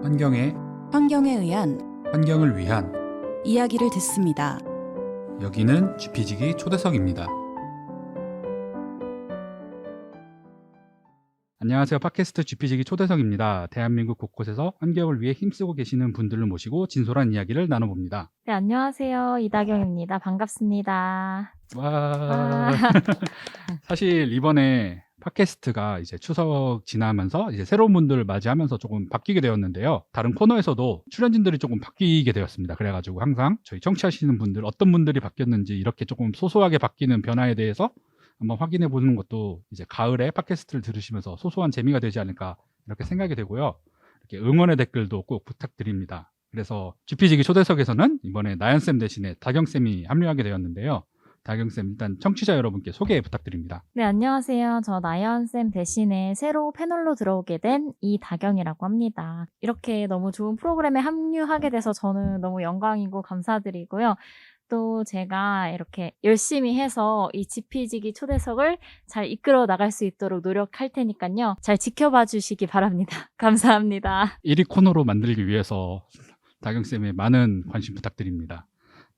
환경에 환경에 의한 환경을 위한 이야기를 듣습니다. 여기는 GP지기 초대석입니다. 안녕하세요. 팟캐스트 GP지기 초대석입니다. 대한민국 곳곳에서 환경을 위해 힘쓰고 계시는 분들을 모시고 진솔한 이야기를 나눠봅니다. 네, 안녕하세요. 이다경입니다. 반갑습니다. 와. 사실 이번에 팟캐스트가 이제 추석 지나면서 이제 새로운 분들을 맞이하면서 조금 바뀌게 되었는데요. 다른 코너에서도 출연진들이 조금 바뀌게 되었습니다. 그래가지고 항상 저희 청취하시는 분들 어떤 분들이 바뀌었는지 이렇게 조금 소소하게 바뀌는 변화에 대해서 한번 확인해 보는 것도 이제 가을에 팟캐스트를 들으시면서 소소한 재미가 되지 않을까 이렇게 생각이 되고요. 이렇게 응원의 댓글도 꼭 부탁드립니다. 그래서 GP지기 초대석에서는 이번에 나연쌤 대신에 다경쌤이 합류하게 되었는데요. 다경쌤 일단 청취자 여러분께 소개 부탁드립니다. 네, 안녕하세요. 저 나연쌤 대신에 새로 패널로 들어오게 된 이다경이라고 합니다. 이렇게 너무 좋은 프로그램에 합류하게 돼서 저는 너무 영광이고 감사드리고요. 또 제가 이렇게 열심히 해서 이 GP지기 초대석을 잘 이끌어 나갈 수 있도록 노력할 테니까요. 잘 지켜봐 주시기 바랍니다. 감사합니다. 1위 코너로 만들기 위해서 다경쌤의 많은 관심 부탁드립니다.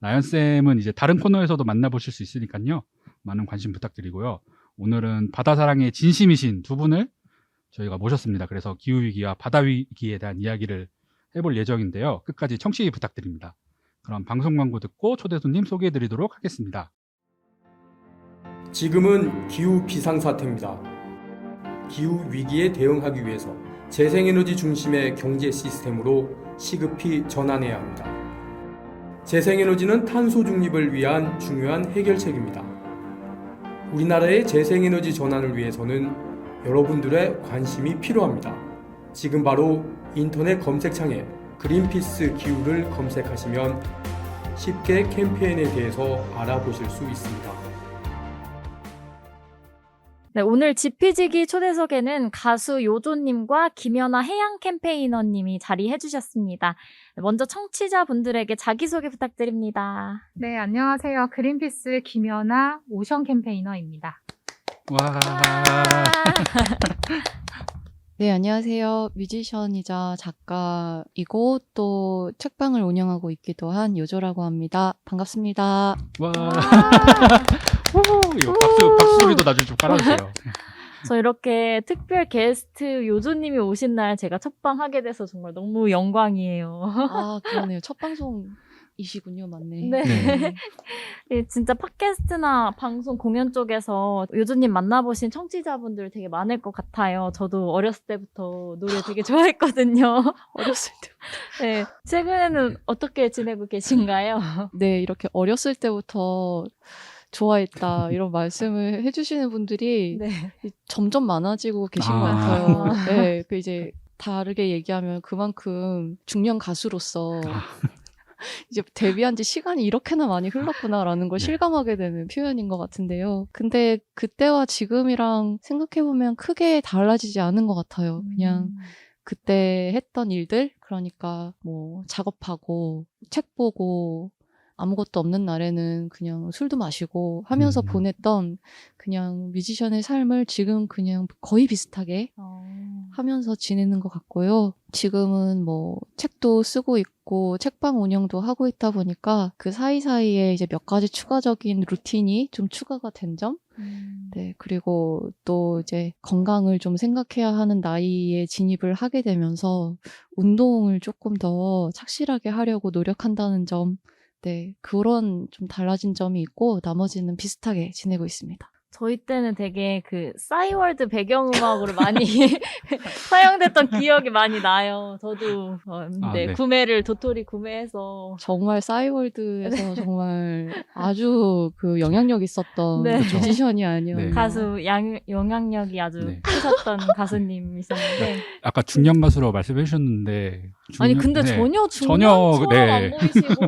나연쌤은 이제 다른 코너에서도 만나보실 수 있으니까요. 많은 관심 부탁드리고요. 오늘은 바다사랑의 진심이신 두 분을 저희가 모셨습니다. 그래서 기후위기와 바다위기에 대한 이야기를 해볼 예정인데요. 끝까지 청취 부탁드립니다. 그럼 방송 광고 듣고 초대 손님 소개해드리도록 하겠습니다. 지금은 기후 비상사태입니다. 기후 위기에 대응하기 위해서 재생에너지 중심의 경제 시스템으로 시급히 전환해야 합니다. 재생에너지는 탄소 중립을 위한 중요한 해결책입니다. 우리나라의 재생에너지 전환을 위해서는 여러분들의 관심이 필요합니다. 지금 바로 인터넷 검색창에 그린피스 기후를 검색하시면 쉽게 캠페인에 대해서 알아보실 수 있습니다. 네, 오늘 GP지기 초대석에는 가수 요조님과 김연아 해양 캠페이너님이 자리해 주셨습니다. 먼저 청취자분들에게 자기소개 부탁드립니다. 네, 안녕하세요. 그린피스 김연아 오션 캠페이너입니다. 와. 네, 안녕하세요. 뮤지션이자 작가이고 또 책방을 운영하고 있기도 한 요조라고 합니다. 반갑습니다. 와. 이거 박수 소리도 나중에 좀 깔아주세요. 저 이렇게 특별 게스트 요조님이 오신 날 제가 첫방 하게 돼서 정말 너무 영광이에요. 아, 그러네요. 첫 방송이시군요. 맞네. 네. 네. 예, 진짜 팟캐스트나 방송 공연 쪽에서 요조님 만나보신 청취자분들 되게 많을 것 같아요. 저도 어렸을 때부터 노래 되게 좋아했거든요. 어렸을 때. 네. 최근에는 어떻게 지내고 계신가요? 네, 이렇게 어렸을 때부터 좋아했다 이런 말씀을 해주시는 분들이 네. 점점 많아지고 계신 것 아. 같아요. 네, 그 이제 다르게 얘기하면 그만큼 중년 가수로서 이제 데뷔한 지 시간이 이렇게나 많이 흘렀구나라는 걸 네. 실감하게 되는 표현인 것 같은데요. 근데 그때와 지금이랑 생각해보면 크게 달라지지 않은 것 같아요. 그냥 그때 했던 일들, 그러니까 뭐 작업하고 책 보고 아무것도 없는 날에는 그냥 술도 마시고 하면서 보냈던 그냥 뮤지션의 삶을 지금 그냥 거의 비슷하게 하면서 지내는 것 같고요. 지금은 뭐 책도 쓰고 있고 책방 운영도 하고 있다 보니까 그 사이사이에 이제 몇 가지 추가적인 루틴이 좀 추가가 된 점? 네, 그리고 또 이제 건강을 좀 생각해야 하는 나이에 진입을 하게 되면서 운동을 조금 더 착실하게 하려고 노력한다는 점, 네, 그런 좀 달라진 점이 있고 나머지는 비슷하게 지내고 있습니다. 저희 때는 되게 그 싸이월드 배경음악으로 많이 사용됐던 기억이 많이 나요. 저도 네, 네. 구매를 도토리 구매해서 정말 싸이월드에서 정말 아주 그 영향력 있었던 네. 뮤지션이 아니었나. 네. 가수 영향력이 아주 네. 크셨던 가수님이셨는데 아까 중년 가수로 말씀해 주셨는데 아니 근데 네. 전혀 전혀, 중년처럼 네. 안 보이시고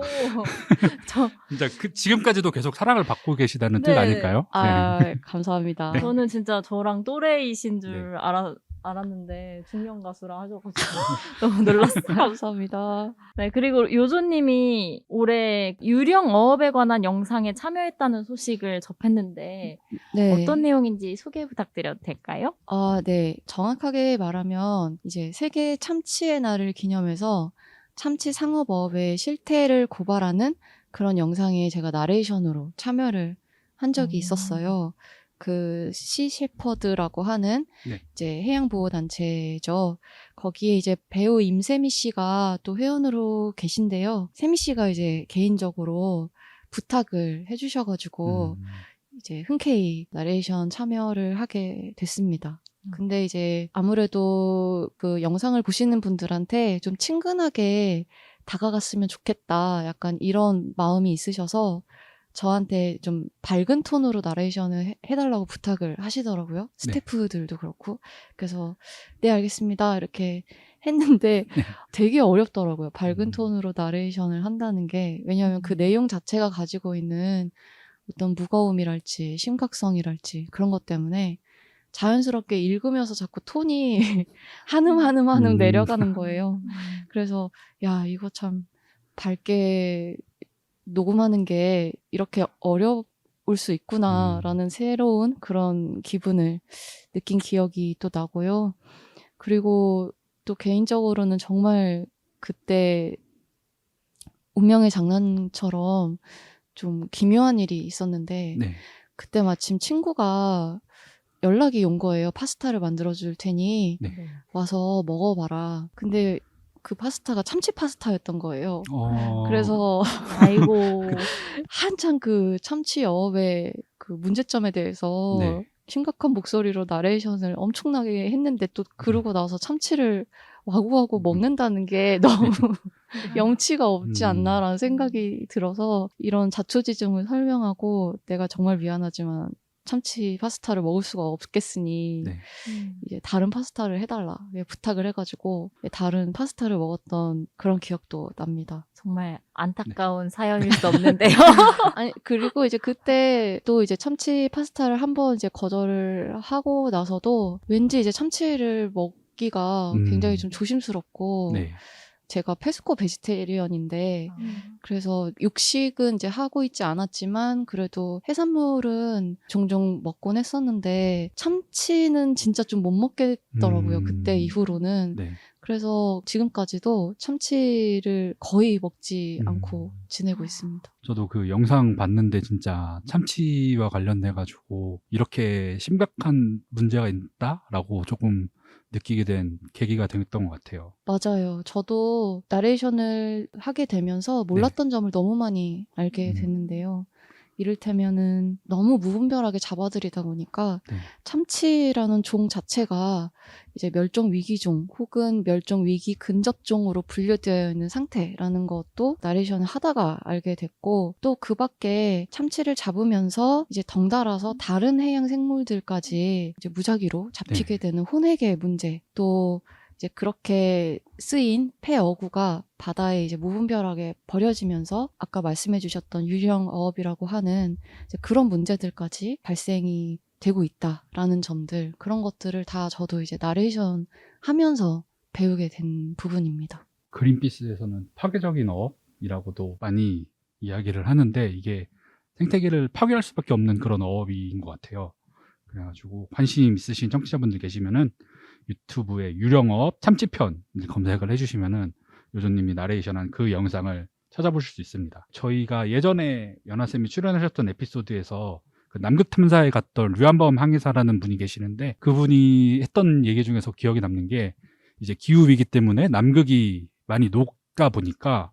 저 진짜 지금까지도 계속 사랑을 받고 계시다는 뜻 네. 아닐까요? 아, 감사합니다. 저는 진짜 저랑 또래이신 줄 알았는데 중년 가수라 하셔가지고 너무 놀랐어요. 감사합니다. 네, 그리고 요조님이 올해 유령 어업에 관한 영상에 참여했다는 소식을 접했는데 네. 어떤 내용인지 소개 부탁드려도 될까요? 네. 정확하게 말하면 이제 세계 참치의 날을 기념해서 참치 상업업의 실태를 고발하는 그런 영상에 제가 나레이션으로 참여를 한 적이 있었어요. 그 시셰퍼드라고 하는 네. 이제 해양보호단체죠. 거기에 이제 배우 임세미 씨가 또 회원으로 계신데요. 세미 씨가 이제 개인적으로 부탁을 해주셔가지고 이제 흔쾌히 나레이션 참여를 하게 됐습니다. 근데 이제 아무래도 그 영상을 보시는 분들한테 좀 친근하게 다가갔으면 좋겠다. 약간 이런 마음이 있으셔서 저한테 좀 밝은 톤으로 나레이션을 해달라고 부탁을 하시더라고요. 스태프들도 그렇고. 그래서 네, 알겠습니다. 이렇게 했는데 되게 어렵더라고요. 밝은 톤으로 나레이션을 한다는 게. 왜냐하면 그 내용 자체가 가지고 있는 어떤 무거움이랄지 심각성이랄지 그런 것 때문에 자연스럽게 읽으면서 자꾸 톤이 한음 내려가는 거예요. 그래서 야, 이거 참 밝게 녹음하는 게 이렇게 어려울 수 있구나라는 새로운 그런 기분을 느낀 기억이 또 나고요. 그리고 또 개인적으로는 정말 그때 운명의 장난처럼 좀 기묘한 일이 있었는데 네. 그때 마침 친구가 연락이 온 거예요. 파스타를 만들어줄 테니 네. 와서 먹어봐라. 근데 그 파스타가 참치 파스타였던 거예요. 어, 그래서 아이고. 한창 그 참치 어업의 그 문제점에 대해서 네. 심각한 목소리로 나레이션을 엄청나게 했는데 또 그러고 나서 참치를 와구와구 먹는다는 게 너무 영치가 없지 않나라는 생각이 들어서 이런 자초지종을 설명하고 내가 정말 미안하지만 참치 파스타를 먹을 수가 없겠으니 네. 이제 다른 파스타를 해달라 부탁을 해가지고 다른 파스타를 먹었던 그런 기억도 납니다. 정말 안타까운 사연일 수 없는데요. 아니 그리고 이제 그때 또 이제 참치 파스타를 한번 이제 거절을 하고 나서도 왠지 이제 참치를 먹기가 굉장히 좀 조심스럽고 네. 제가 페스코 베지테리언인데 그래서 육식은 이제 하고 있지 않았지만 그래도 해산물은 종종 먹곤 했었는데 참치는 진짜 좀 못 먹겠더라고요. 그때 이후로는. 네. 그래서 지금까지도 참치를 거의 먹지 않고 지내고 있습니다. 저도 그 영상 봤는데 진짜 참치와 관련돼가지고 이렇게 심각한 문제가 있다라고 조금 느끼게 된 계기가 됐던 것 같아요. 맞아요. 저도 나레이션을 하게 되면서 몰랐던 점을 너무 많이 알게 됐는데요. 이를테면은 너무 무분별하게 잡아들이다 보니까 네. 참치라는 종 자체가 이제 멸종 위기종 혹은 멸종 위기 근접종으로 분류되어 있는 상태라는 것도 나레이션을 하다가 알게 됐고 또 그 밖에 참치를 잡으면서 이제 덩달아서 다른 해양 생물들까지 이제 무작위로 잡히게 되는 혼획의 문제 또 이제 그렇게 쓰인 폐어구가 바다에 이제 무분별하게 버려지면서 아까 말씀해 주셨던 유령 어업이라고 하는 이제 그런 문제들까지 발생이 되고 있다라는 점들 그런 것들을 다 저도 이제 나레이션 하면서 배우게 된 부분입니다. 그린피스에서는 파괴적인 어업이라고도 많이 이야기를 하는데 이게 생태계를 파괴할 수밖에 없는 그런 어업인 것 같아요. 그래가지고 관심 있으신 청취자분들 계시면은 유튜브에 유령어업 참치편 검색을 해주시면은 요조님이 나레이션한 그 영상을 찾아보실 수 있습니다. 저희가 예전에 연하쌤이 출연하셨던 에피소드에서 그 남극 탐사에 갔던 류한범 항해사라는 분이 계시는데 그분이 했던 얘기 중에서 기억에 남는 게 이제 기후 위기 때문에 남극이 많이 녹다 보니까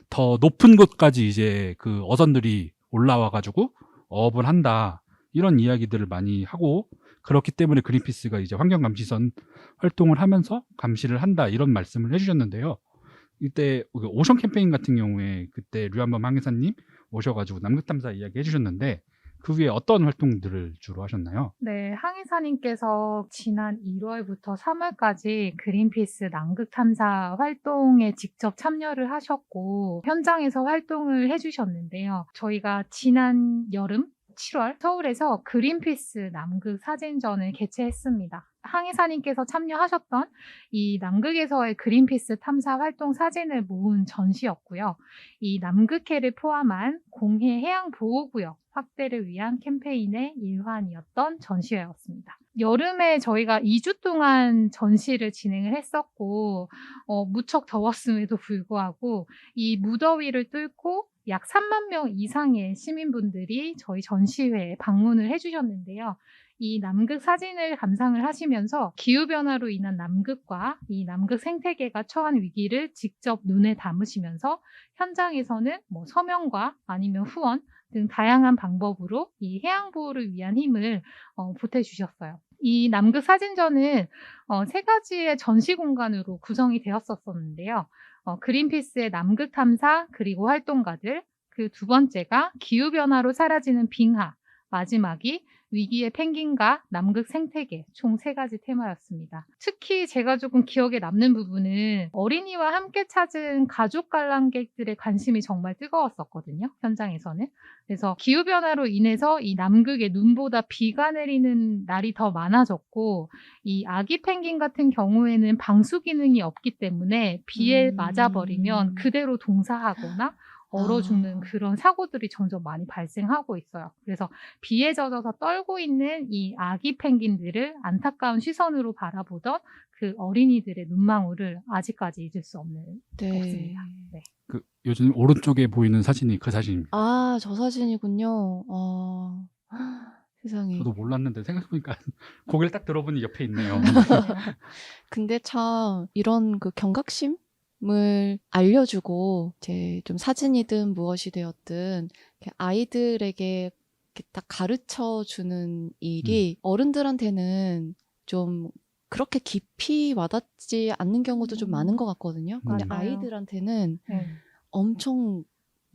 더 높은 곳까지 이제 그 어선들이 올라와가지고 어업을 한다 이런 이야기들을 많이 하고 그렇기 때문에 그린피스가 이제 환경감시선 활동을 하면서 감시를 한다 이런 말씀을 해주셨는데요. 이때 오션 캠페인 같은 경우에 그때 류한범 항해사님 오셔가지고 남극탐사 이야기 해주셨는데 그 위에 어떤 활동들을 주로 하셨나요? 네, 항해사님께서 지난 1월부터 3월까지 그린피스 남극 탐사 활동에 직접 참여를 하셨고 현장에서 활동을 해주셨는데요. 저희가 지난 여름 7월 서울에서 그린피스 남극 사진전을 개최했습니다. 항해사님께서 참여하셨던 이 남극에서의 그린피스 탐사 활동 사진을 모은 전시였고요. 이 남극해를 포함한 공해 해양 보호구역 확대를 위한 캠페인의 일환이었던 전시회였습니다. 여름에 저희가 2주 동안 전시를 진행을 했었고 무척 더웠음에도 불구하고 이 무더위를 뚫고 약 3만 명 이상의 시민분들이 저희 전시회에 방문을 해주셨는데요. 이 남극 사진을 감상을 하시면서 기후변화로 인한 남극과 이 남극 생태계가 처한 위기를 직접 눈에 담으시면서 현장에서는 뭐 서명과 아니면 후원 등 다양한 방법으로 이 해양 보호를 위한 힘을 보태주셨어요. 이 남극 사진전은 3가지의 전시 공간으로 구성이 되었었는데요. 그린피스의 남극 탐사 그리고 활동가들, 그 두 번째가 기후변화로 사라지는 빙하, 마지막이 위기의 펭귄과 남극 생태계 총 3가지 테마였습니다. 특히 제가 조금 기억에 남는 부분은 어린이와 함께 찾은 가족 관람객들의 관심이 정말 뜨거웠었거든요. 현장에서는. 그래서 기후변화로 인해서 이 남극에 눈보다 비가 내리는 날이 더 많아졌고 이 아기 펭귄 같은 경우에는 방수 기능이 없기 때문에 비에 맞아버리면 그대로 동사하거나 얼어 죽는 그런 사고들이 점점 많이 발생하고 있어요. 그래서 비에 젖어서 떨고 있는 이 아기 펭귄들을 안타까운 시선으로 바라보던 그 어린이들의 눈망울을 아직까지 잊을 수 없습니다. 네. 그 요즘 오른쪽에 보이는 사진이 그 사진입니다. 아, 저 사진이군요. 세상에. 저도 몰랐는데 생각해보니까 고개를 딱 들어보니 옆에 있네요. 근데 참 이런 그 경각심을 알려주고 이제 좀 사진이든 무엇이 되었든 이렇게 아이들에게 이렇게 딱 가르쳐 주는 일이 어른들한테는 좀 그렇게 깊이 와닿지 않는 경우도 좀 많은 것 같거든요. 근데 맞아요. 아이들한테는 네. 엄청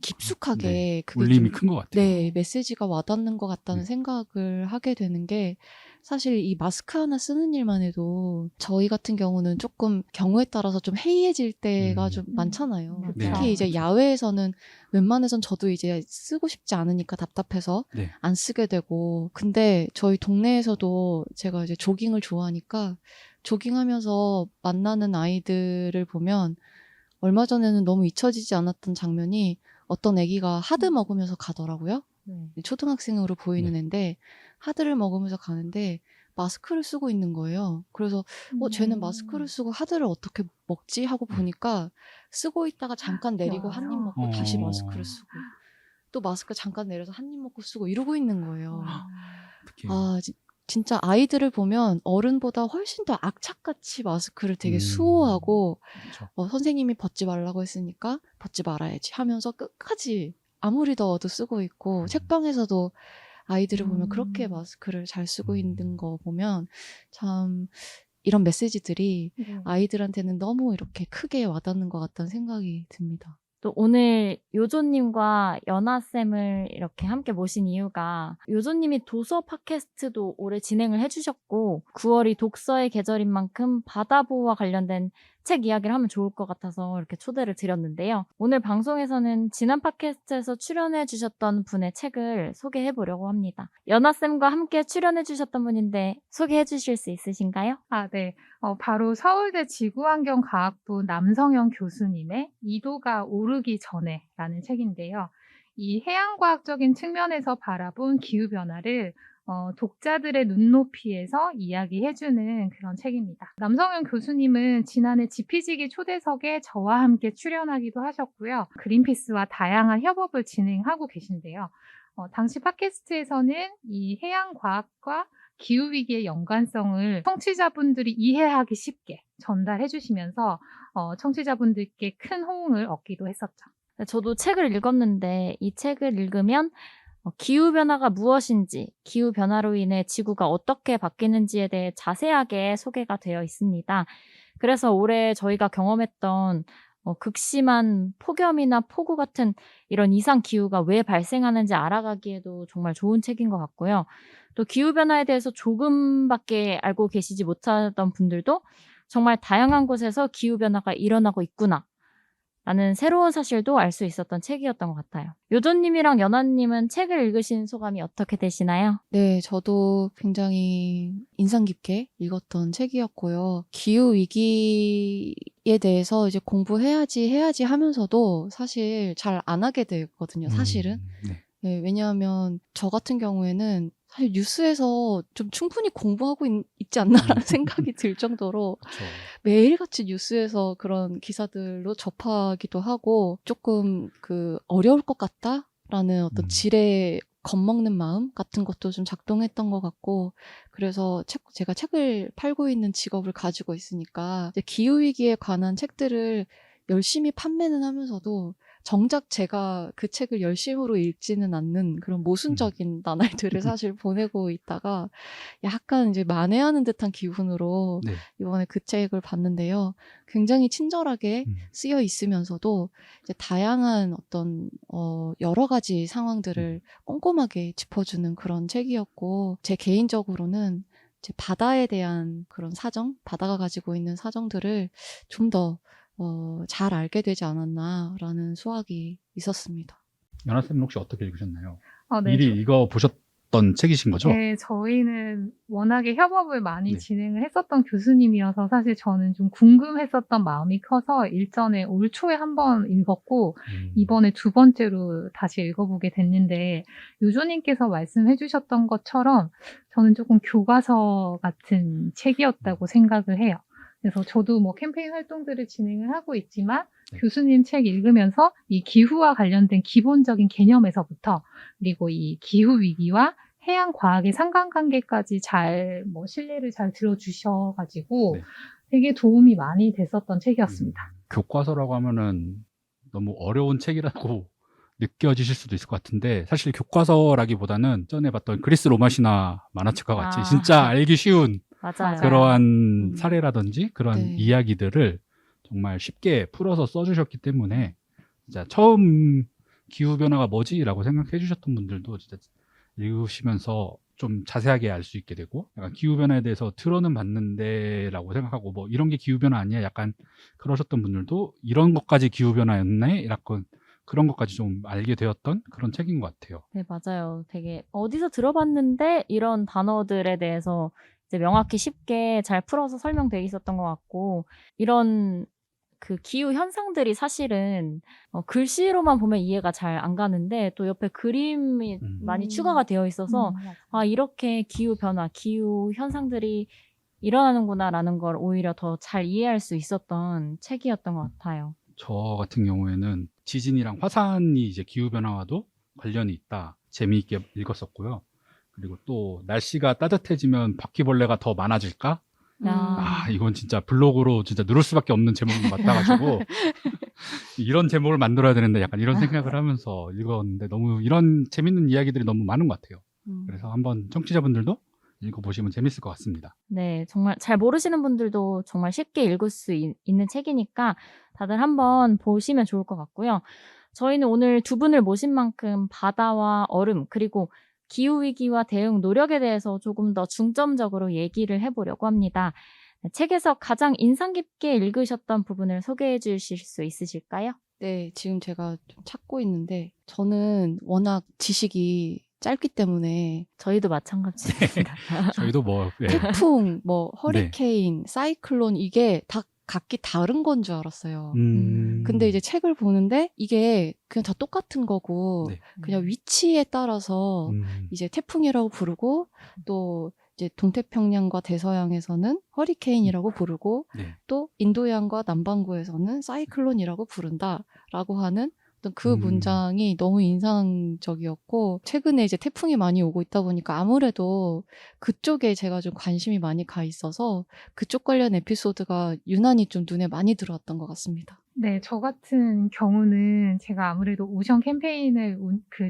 깊숙하게 네, 그게 울림이 좀 큰 것 같아요. 네, 메시지가 와닿는 것 같다는 네. 생각을 하게 되는 게 사실 이 마스크 하나 쓰는 일만 해도 저희 같은 경우는 조금 경우에 따라서 좀 해이해질 때가 좀 많잖아요. 네. 특히 이제 그렇죠. 야외에서는 웬만해선 저도 이제 쓰고 싶지 않으니까 답답해서 네. 안 쓰게 되고 근데 저희 동네에서도 제가 이제 조깅을 좋아하니까 조깅하면서 만나는 아이들을 보면 얼마 전에는 너무 잊혀지지 않았던 장면이 어떤 아기가 하드 먹으면서 가더라고요. 초등학생으로 보이는 네. 애인데 하드를 먹으면서 가는데 마스크를 쓰고 있는 거예요. 그래서 쟤는 마스크를 쓰고 하드를 어떻게 먹지 하고 보니까 쓰고 있다가 잠깐 내리고 한 입 먹고 다시 마스크를 쓰고 또 마스크 잠깐 내려서 한 입 먹고 쓰고 이러고 있는 거예요. 특히 진짜 아이들을 보면 어른보다 훨씬 더 악착같이 마스크를 되게 수호하고 그렇죠. 선생님이 벗지 말라고 했으니까 벗지 말아야지 하면서 끝까지 아무리 더워도 쓰고 있고 책방에서도 아이들을 보면 그렇게 마스크를 잘 쓰고 있는 거 보면 참 이런 메시지들이 아이들한테는 너무 이렇게 크게 와닿는 것 같다는 생각이 듭니다. 또 오늘 요조님과 연아쌤을 이렇게 함께 모신 이유가 요조님이 도서 팟캐스트도 올해 진행을 해주셨고 9월이 독서의 계절인 만큼 바다 보호와 관련된 책 이야기를 하면 좋을 것 같아서 이렇게 초대를 드렸는데요. 오늘 방송에서는 지난 팟캐스트에서 출연해 주셨던 분의 책을 소개해 보려고 합니다. 연아쌤과 함께 출연해 주셨던 분인데 소개해 주실 수 있으신가요? 아, 네. 바로 서울대 지구환경과학부 남성현 교수님의 이도가 오르기 전에라는 책인데요. 이 해양과학적인 측면에서 바라본 기후변화를 독자들의 눈높이에서 이야기해주는 그런 책입니다. 남성현 교수님은 지난해 지피지기 초대석에 저와 함께 출연하기도 하셨고요. 그린피스와 다양한 협업을 진행하고 계신데요. 당시 팟캐스트에서는 이 해양과학과 기후위기의 연관성을 청취자분들이 이해하기 쉽게 전달해 주시면서 청취자분들께 큰 호응을 얻기도 했었죠. 저도 책을 읽었는데 이 책을 읽으면 기후변화가 무엇인지, 기후변화로 인해 지구가 어떻게 바뀌는지에 대해 자세하게 소개가 되어 있습니다. 그래서 올해 저희가 경험했던 극심한 폭염이나 폭우 같은 이런 이상 기후가 왜 발생하는지 알아가기에도 정말 좋은 책인 것 같고요. 또 기후변화에 대해서 조금밖에 알고 계시지 못하던 분들도 정말 다양한 곳에서 기후변화가 일어나고 있구나. 라는 새로운 사실도 알 수 있었던 책이었던 것 같아요. 요조님이랑 연아님은 책을 읽으신 소감이 어떻게 되시나요? 네, 저도 굉장히 인상 깊게 읽었던 책이었고요. 기후위기에 대해서 이제 해야지 하면서도 사실 잘 안 하게 되거든요, 사실은. 네. 네, 왜냐하면 저 같은 경우에는 사실 뉴스에서 좀 충분히 공부하고 있지 않나라는 생각이 들 정도로 그렇죠. 매일같이 뉴스에서 그런 기사들로 접하기도 하고 조금 어려울 것 같다라는 어떤 지레 겁먹는 마음 같은 것도 좀 작동했던 것 같고, 그래서 제가 책을 팔고 있는 직업을 가지고 있으니까 이제 기후위기에 관한 책들을 열심히 판매는 하면서도 정작 제가 그 책을 열심으로 읽지는 않는 그런 모순적인 나날들을 사실 보내고 있다가 약간 이제 만회하는 듯한 기분으로 네. 이번에 그 책을 봤는데요. 굉장히 친절하게 쓰여 있으면서도 이제 다양한 어떤 여러 가지 상황들을 꼼꼼하게 짚어주는 그런 책이었고, 제 개인적으로는 이제 바다에 대한 그런 바다가 가지고 있는 사정들을 좀 더 잘 알게 되지 않았나라는 수확이 있었습니다. 연아쌤은 혹시 어떻게 읽으셨나요? 네, 미리 이거 보셨던 책이신 거죠? 네, 저희는 워낙에 협업을 많이 네. 진행을 했었던 교수님이어서 사실 저는 좀 궁금했었던 마음이 커서 일전에 올 초에 한번 읽었고 이번에 두 번째로 다시 읽어보게 됐는데, 요조님께서 말씀해 주셨던 것처럼 저는 조금 교과서 같은 책이었다고 생각을 해요. 그래서 저도 뭐 캠페인 활동들을 진행을 하고 있지만 네. 교수님 책 읽으면서 이 기후와 관련된 기본적인 개념에서부터, 그리고 이 기후 위기와 해양 과학의 상관관계까지 신뢰를 잘 들어주셔가지고 네. 되게 도움이 많이 됐었던 책이었습니다. 교과서라고 하면은 너무 어려운 책이라고 느껴지실 수도 있을 것 같은데, 사실 교과서라기보다는 전에 봤던 그리스 로마 신화 만화책과 같이 아. 진짜 알기 쉬운 맞아요. 그러한 사례라든지 그러한 네. 이야기들을 정말 쉽게 풀어서 써주셨기 때문에 진짜 처음 기후변화가 뭐지라고 생각해 주셨던 분들도 진짜 읽으시면서 좀 자세하게 알 수 있게 되고, 약간 기후변화에 대해서 들어는 봤는데라고 생각하고 뭐 이런 게 기후변화 아니야 약간 그러셨던 분들도 이런 것까지 기후변화였네 약간 그런 것까지 좀 알게 되었던 그런 책인 것 같아요. 네, 맞아요. 되게 어디서 들어봤는데 이런 단어들에 대해서 이제 명확히 쉽게 잘 풀어서 설명돼 있었던 것 같고, 이런 기후 현상들이 사실은 글씨로만 보면 이해가 잘 안 가는데 또 옆에 그림이 많이 추가가 되어 있어서 아, 이렇게 기후 변화, 기후 현상들이 일어나는구나라는 걸 오히려 더 잘 이해할 수 있었던 책이었던 것 같아요. 저 같은 경우에는 지진이랑 화산이 이제 기후변화와도 관련이 있다 재미있게 읽었었고요. 그리고 또 날씨가 따뜻해지면 바퀴벌레가 더 많아질까? 이건 진짜 블로그로 진짜 누를 수밖에 없는 제목인 것 같아가지고 이런 제목을 만들어야 되는데 약간 이런 생각을 하면서 읽었는데 너무 이런 재밌는 이야기들이 너무 많은 것 같아요. 그래서 한번 청취자분들도 읽어보시면 재밌을 것 같습니다. 네, 정말 잘 모르시는 분들도 정말 쉽게 읽을 수 있는 책이니까 다들 한번 보시면 좋을 것 같고요. 저희는 오늘 두 분을 모신 만큼 바다와 얼음, 그리고 기후위기와 대응 노력에 대해서 조금 더 중점적으로 얘기를 해보려고 합니다. 책에서 가장 인상 깊게 읽으셨던 부분을 소개해 주실 수 있으실까요? 네, 지금 제가 좀 찾고 있는데, 저는 워낙 지식이 짧기 때문에 저희도 마찬가지입니다. 저희도 뭐 태풍, 허리케인, 사이클론 이게 다 각기 다른 건 줄 알았어요. 근데 이제 책을 보는데 이게 그냥 다 똑같은 거고 네. 그냥 위치에 따라서 이제 태풍이라고 부르고, 또 이제 동태평양과 대서양에서는 허리케인이라고 부르고, 네. 또 인도양과 남반구에서는 사이클론이라고 부른다라고 하는 어떤 그 문장이 너무 인상적이었고, 최근에 이제 태풍이 많이 오고 있다 보니까 아무래도 그쪽에 제가 좀 관심이 많이 가 있어서 그쪽 관련 에피소드가 유난히 좀 눈에 많이 들어왔던 것 같습니다. 네, 저 같은 경우는 제가 아무래도 오션 캠페인을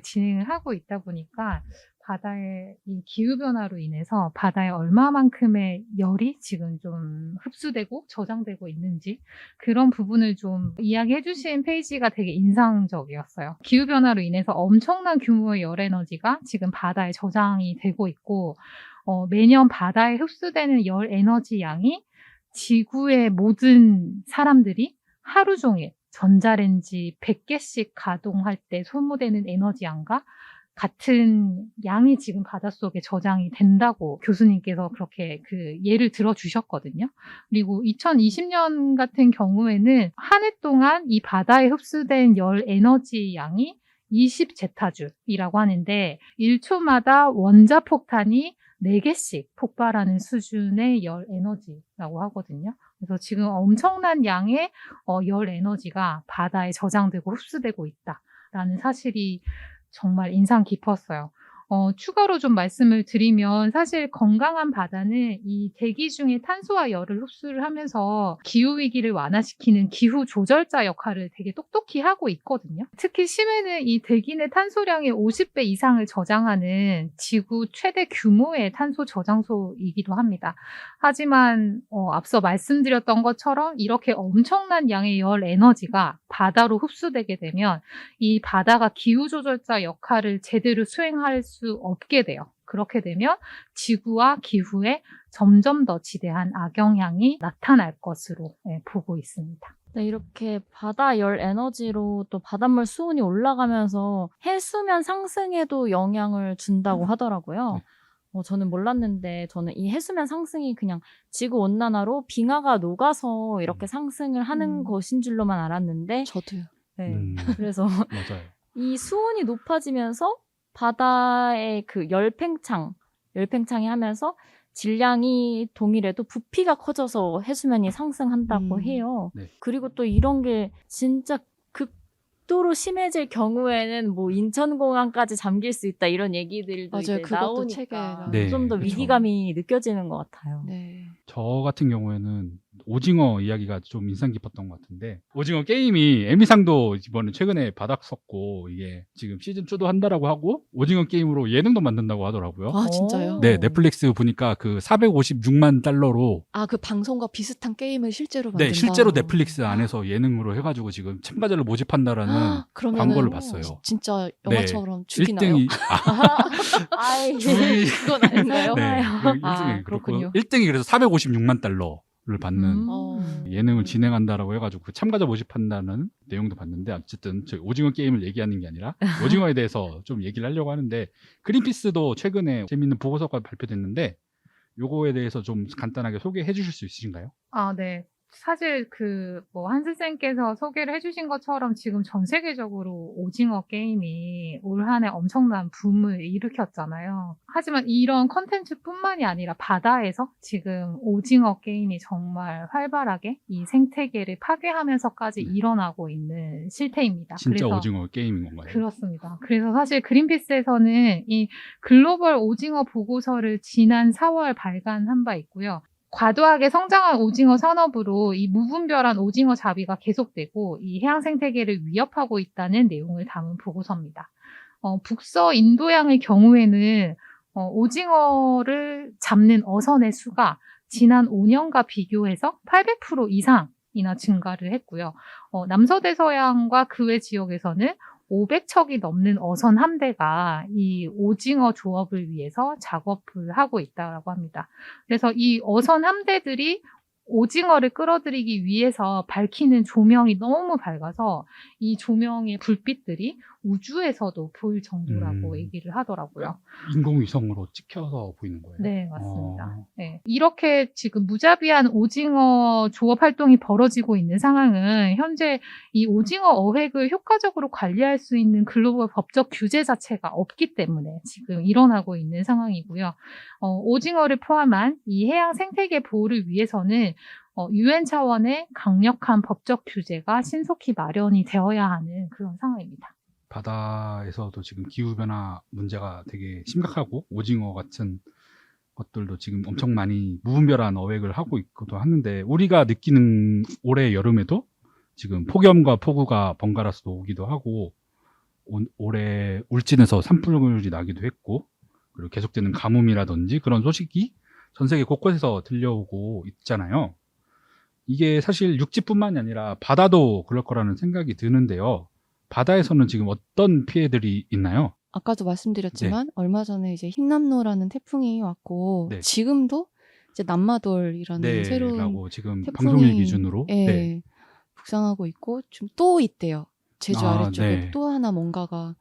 진행을 하고 있다 보니까 바다의 이 기후변화로 인해서 바다에 얼마만큼의 열이 지금 좀 흡수되고 저장되고 있는지 그런 부분을 좀 이야기해 주신 페이지가 되게 인상적이었어요. 기후변화로 인해서 엄청난 규모의 열 에너지가 지금 바다에 저장이 되고 있고, 매년 바다에 흡수되는 열 에너지 양이 지구의 모든 사람들이 하루 종일 전자레인지 100개씩 가동할 때 소모되는 에너지 양과 같은 양이 지금 바닷속에 저장이 된다고 교수님께서 그렇게 그 예를 들어 주셨거든요. 그리고 2020년 같은 경우에는 한 해 동안 이 바다에 흡수된 열 에너지 양이 20제타줄이라고 하는데 1초마다 원자폭탄이 4개씩 폭발하는 수준의 열 에너지라고 하거든요. 그래서 지금 엄청난 양의 열 에너지가 바다에 저장되고 흡수되고 있다라는 사실이 정말 인상 깊었어요. 추가로 좀 말씀을 드리면 사실 건강한 바다는 이 대기 중에 탄소와 열을 흡수를 하면서 기후위기를 완화시키는 기후조절자 역할을 되게 똑똑히 하고 있거든요. 특히 심해는 이 대기 내 탄소량의 50배 이상을 저장하는 지구 최대 규모의 탄소 저장소이기도 합니다. 하지만 앞서 말씀드렸던 것처럼 이렇게 엄청난 양의 열 에너지가 바다로 흡수되게 되면 이 바다가 기후조절자 역할을 제대로 수행할 수 없게 돼요. 그렇게 되면 지구와 기후에 점점 더 지대한 악영향이 나타날 것으로 보고 있습니다. 네, 이렇게 바다 열 에너지로 또 바닷물 수온이 올라가면서 해수면 상승에도 영향을 준다고 하더라고요. 저는 몰랐는데 저는 이 해수면 상승이 그냥 지구 온난화로 빙하가 녹아서 이렇게 상승을 하는 것인 줄로만 알았는데 저도요. 네. 그래서 맞아요. 이 수온이 높아지면서 바다의 그 열팽창이 하면서 질량이 동일해도 부피가 커져서 해수면이 상승한다고 해요. 네. 그리고 또 이런 게 진짜 극도로 심해질 경우에는 뭐 인천공항까지 잠길 수 있다 이런 얘기들도 맞아요. 이제 그것도 책에 나오니까 나와요. 네, 좀 더 그쵸. 위기감이 느껴지는 것 같아요. 네. 저 같은 경우에는 오징어 이야기가 좀 인상 깊었던 것 같은데 오징어 게임이 에미상도 이번에 최근에 바닥 섰고 이게 지금 시즌2도 한다라고 하고 오징어 게임으로 예능도 만든다고 하더라고요. 아, 진짜요? 네, 넷플릭스 보니까 그 456만 달러로 아, 그 방송과 비슷한 게임을 실제로 만든다. 네, 실제로 넷플릭스 안에서 예능으로 해가지고 지금 참가자를 모집한다라는 그러면은 광고를 봤어요. 진짜 네, 영화처럼 죽이나요? 1등이 아이, 그건 아닌가요? 네, 아, 1등이 그렇군요. 1등이 그래서 456만 달러를 받는 예능을 진행한다라고 해가지고 그 참가자 모집한다는 내용도 봤는데 어쨌든 저희 오징어 게임을 얘기하는 게 아니라 오징어에 대해서 좀 얘기를 하려고 하는데 그린피스도 최근에 재밌는 보고서가 발표됐는데 요거에 대해서 좀 간단하게 소개해 주실 수 있으신가요? 네. 사실 한슬쌤께서 소개를 해주신 것처럼 지금 전 세계적으로 오징어 게임이 올 한 해 엄청난 붐을 일으켰잖아요. 하지만 이런 컨텐츠뿐만이 아니라 바다에서 지금 오징어 게임이 정말 활발하게 이 생태계를 파괴하면서까지 일어나고 있는 실태입니다. 진짜 그래서 오징어 게임인 건가요? 그렇습니다. 그래서 사실 그린피스에서는 이 글로벌 오징어 보고서를 지난 4월 발간한 바 있고요. 과도하게 성장한 오징어 산업으로 이 무분별한 오징어 잡이가 계속되고 이 해양 생태계를 위협하고 있다는 내용을 담은 보고서입니다. 북서 인도양의 경우에는 오징어를 잡는 어선의 수가 지난 5년과 비교해서 800% 이상이나 증가를 했고요. 남서대서양과 그 외 지역에서는 500척이 넘는 어선 함대가 이 오징어 조업을 위해서 작업을 하고 있다고 합니다. 그래서 이 어선 함대들이 오징어를 끌어들이기 위해서 밝히는 조명이 너무 밝아서 이 조명의 불빛들이 우주에서도 보일 정도라고 얘기를 하더라고요. 인공위성으로 찍혀서 보이는 거예요? 네, 맞습니다. 네. 이렇게 지금 무자비한 오징어 조업 활동이 벌어지고 있는 상황은 현재 이 오징어 어획을 효과적으로 관리할 수 있는 글로벌 법적 규제 자체가 없기 때문에 지금 일어나고 있는 상황이고요. 오징어를 포함한 이 해양 생태계 보호를 위해서는 UN 차원의 강력한 법적 규제가 신속히 마련이 되어야 하는 그런 상황입니다. 바다에서도 지금 기후변화 문제가 되게 심각하고 오징어 같은 것들도 지금 엄청 많이 무분별한 어획을 하고 있기도 하는데 우리가 느끼는 올해 여름에도 지금 폭염과 폭우가 번갈아서 오기도 하고 올해 울진에서 산불이 나기도 했고 그리고 계속되는 가뭄이라든지 그런 소식이 전 세계 곳곳에서 들려오고 있잖아요. 이게 사실 육지뿐만이 아니라 바다도 그럴 거라는 생각이 드는데요. 바다에서는 지금 어떤 피해들이 있나요? 아까도 말씀드렸지만 얼마 전에 이제 흰남노라는 태풍이 왔고 네. 지금도 이제 남마돌이라는 새로운 라고 지금 태풍이 방송일 기준으로 예, 북상하고 있고 좀 또 있대요. 제주 아, 아래쪽에 네. 또 하나 뭔가가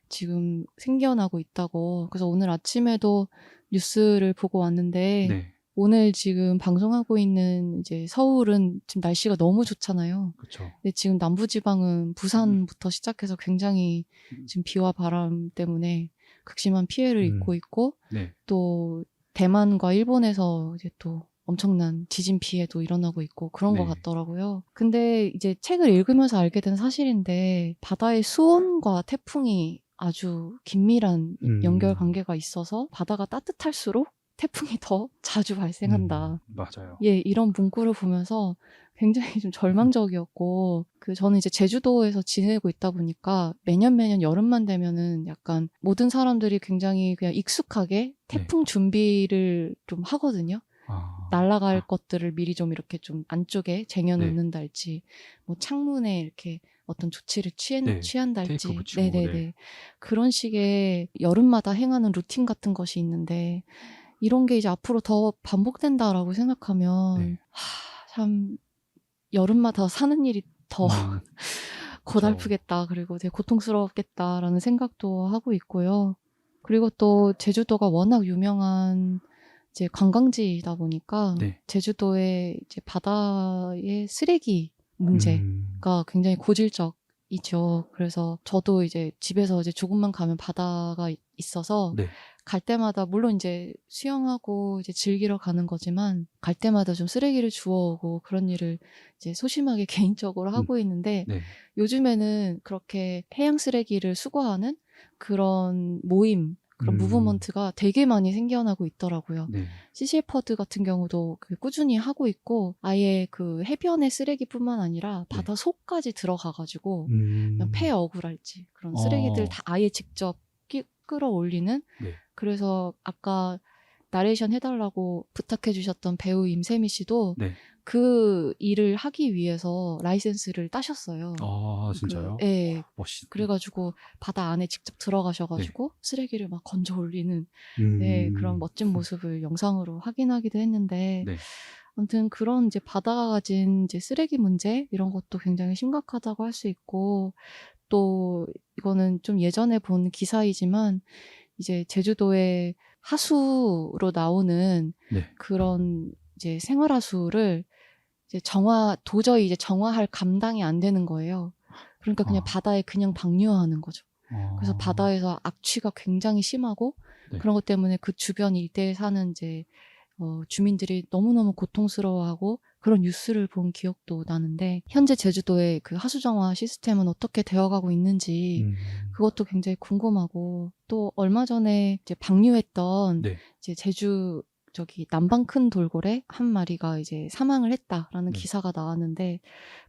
지금 생겨나고 있다고. 그래서 오늘 아침에도 뉴스를 보고 왔는데 네. 오늘 지금 방송하고 있는 이제 서울은 지금 날씨가 너무 좋잖아요. 그렇죠. 근데 지금 남부지방은 부산부터 시작해서 굉장히 지금 비와 바람 때문에 극심한 피해를 입고 있고 네. 또 대만과 일본에서 이제 또 엄청난 지진 피해도 일어나고 있고 그런 것 네. 같더라고요. 근데 이제 책을 읽으면서 알게 된 사실인데 바다의 수온과 태풍이 아주 긴밀한 연결 관계가 있어서 바다가 따뜻할수록 태풍이 더 자주 발생한다. 맞아요. 예, 이런 문구를 보면서 굉장히 좀 절망적이었고, 저는 이제 제주도에서 지내고 있다 보니까 매년 여름만 되면은 약간 모든 사람들이 굉장히 그냥 익숙하게 태풍 준비를 좀 하거든요. 날아갈 것들을 미리 좀 이렇게 좀 안쪽에 쟁여놓는달지, 뭐 창문에 이렇게 어떤 조치를 취한달지, 테이프 붙이고, 네네네. 그런 식의 여름마다 행하는 루틴 같은 것이 있는데, 이런 게 이제 앞으로 더 반복된다라고 생각하면, 참, 여름마다 사는 일이 더 고달프겠다. 그리고 되게 고통스럽겠다라는 생각도 하고 있고요. 그리고 또 제주도가 워낙 유명한 이제 관광지이다 보니까 네. 제주도의 이제 바다의 쓰레기 문제가 굉장히 고질적이죠. 그래서 저도 이제 집에서 이제 조금만 가면 바다가 있어서 네. 갈 때마다 물론 이제 수영하고 이제 즐기러 가는 거지만 갈 때마다 좀 쓰레기를 주워오고 그런 일을 이제 소심하게 개인적으로 하고 있는데 네. 요즘에는 그렇게 해양 쓰레기를 수거하는 그런 모임, 그런 무브먼트가 되게 많이 생겨나고 있더라고요. 네. 시시퍼드 같은 경우도 꾸준히 하고 있고 아예 그 해변의 쓰레기뿐만 아니라 바다 속까지 들어가가지고 그냥 폐 어구랄지 그런 쓰레기들 다 아예 직접 끌어올리는. 네. 그래서 아까 나레이션 해달라고 부탁해 주셨던 배우 임세미 씨도 네. 그 일을 하기 위해서 라이센스를 따셨어요. 아, 진짜요? 네. 멋있. 그래가지고 바다 안에 직접 들어가셔가지고 쓰레기를 막 건져 올리는 네, 그런 멋진 모습을 영상으로 확인하기도 했는데 네. 아무튼 그런 이제 바다가 가진 이제 쓰레기 문제 이런 것도 굉장히 심각하다고 할 수 있고 또 이거는 좀 예전에 본 기사이지만 이제 제주도의 하수로 나오는 그런 이제 생활하수를 이제 도저히 이제 정화할 감당이 안 되는 거예요. 그러니까 그냥 바다에 그냥 방류하는 거죠. 그래서 바다에서 악취가 굉장히 심하고 그런 것 때문에 그 주변 일대에 사는 이제 주민들이 너무너무 고통스러워하고 그런 뉴스를 본 기억도 나는데 현재 제주도의 그 하수정화 시스템은 어떻게 되어가고 있는지 그것도 굉장히 궁금하고 또 얼마 전에 이제 방류했던 이제 제주 남방 큰 돌고래 한 마리가 이제 사망을 했다라는 기사가 나왔는데